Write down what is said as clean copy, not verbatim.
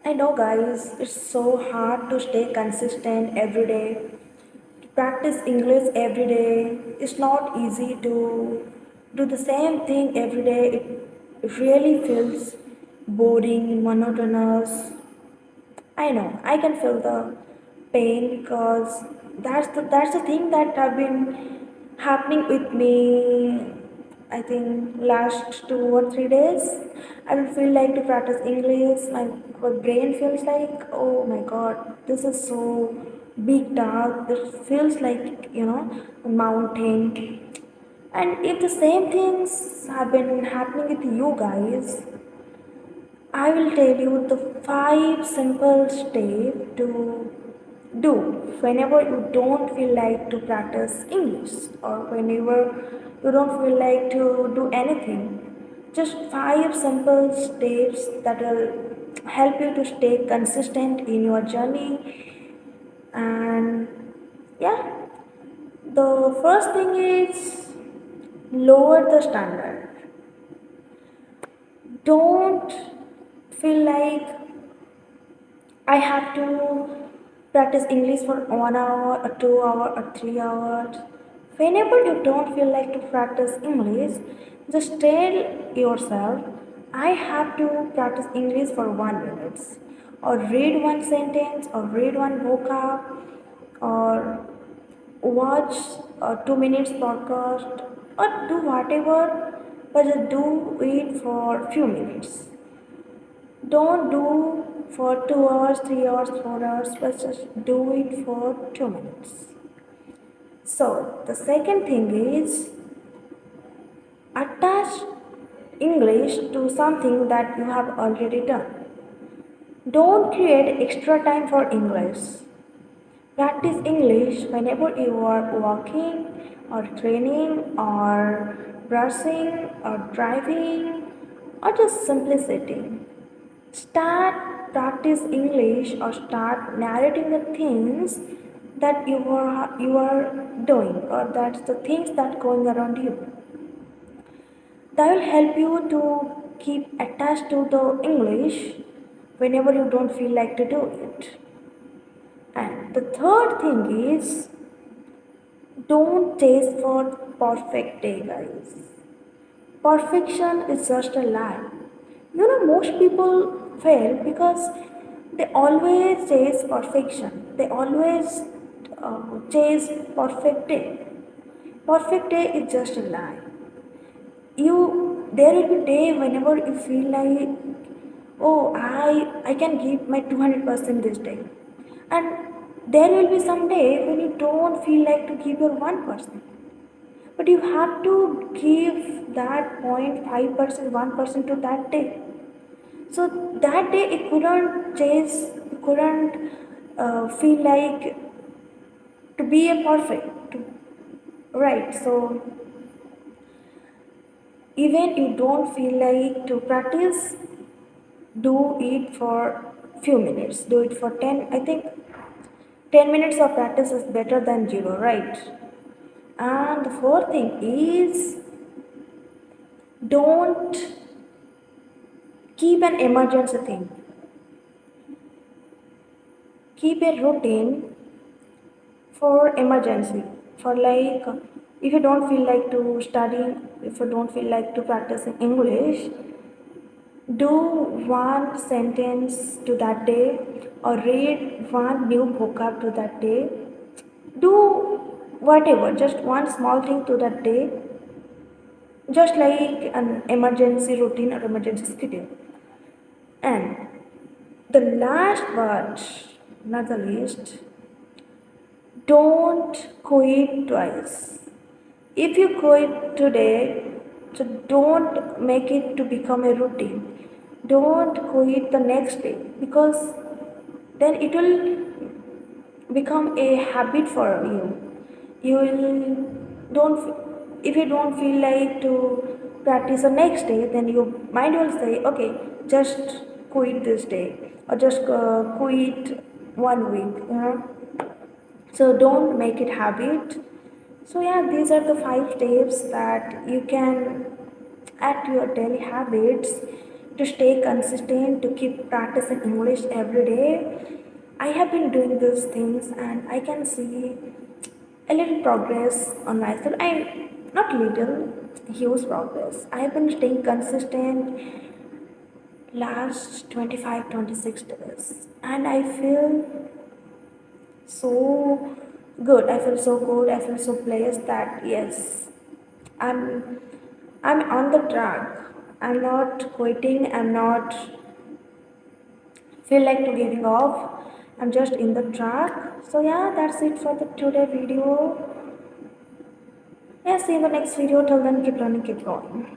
I know, guys, it's so hard to stay consistent every day. To practice English every day. It's not easy to do the same thing every day. It really feels boring, monotonous. I know, I can feel the pain because that's the thing that have been happening with me. I think last 2 or 3 days, I will feel like to practice English. My brain feels like, oh my God, this is so big task. This feels like a mountain. And if the same things have been happening with you guys, I will tell you the five simple steps to do whenever you don't feel like to practice English or whenever you don't feel like to do anything. Just five simple steps that will help you to stay consistent in your journey. And yeah, the first thing is lower the standard. Don't feel like I have to practice English for 1 hour or 2 hour or 3 hours. Whenever you don't feel like to practice English, just tell yourself, I have to practice English for 1 minute, or read one sentence, or read one vocab, or watch a 2 minutes podcast, or do whatever, but just do it for few minutes. Don't do for 2 hours, 3 hours, 4 hours, but just do it for 2 minutes. So, the second thing is attach English to something that you have already done. Don't create extra time for English. Practice English whenever you are walking or training or brushing or driving or just simply sitting. Start practice English or start narrating the things that you are doing, or that's the things that going around you. That will help you to keep attached to the English whenever you don't feel like to do it. And the third thing is don't chase for perfect day, guys. Perfection is just a lie. Most people fail because they always chase perfection. They always chase perfect day. Perfect day is just a lie. There will be day whenever you feel like, oh, I can give my 200% this day, and there will be some day when you don't feel like to give your 1%. But you have to give that 0.5%, 1% to that day. So that day it couldn't chase, it couldn't feel like to be a perfect, right? So even you don't feel like to practice, do it for few minutes. Do it for 10. I think 10 minutes of practice is better than zero, right? And the fourth thing is don't keep an emergency thing. Keep a routine for emergency. For like, if you don't feel like to study, if you don't feel like to practice in English, do one sentence to that day or read one new vocab to that day. Do whatever, just one small thing to that day, just like an emergency routine or emergency schedule. And the last but not the least, don't quit twice. If you quit today, so don't make it to become a routine. Don't quit the next day, because then it will become a habit for you. You will don't if you don't feel like to practice the next day, then your mind will say, okay, just quit this day, or just quit 1 week. So don't make it habit. So yeah, these are the 5 steps that you can add to your daily habits to stay consistent, to keep practicing English every day. I have been doing these things and I can see a little progress on myself. I not little, huge progress. I have been staying consistent last 25, 26 days and I feel so good. I feel so good. I feel so blessed that yes, I'm I'm on the track. I'm not quitting. I'm not feel like to giving off. I'm just in the track. So yeah, that's it for the today video. Yeah, see you in the next video. Till then, keep learning, keep going.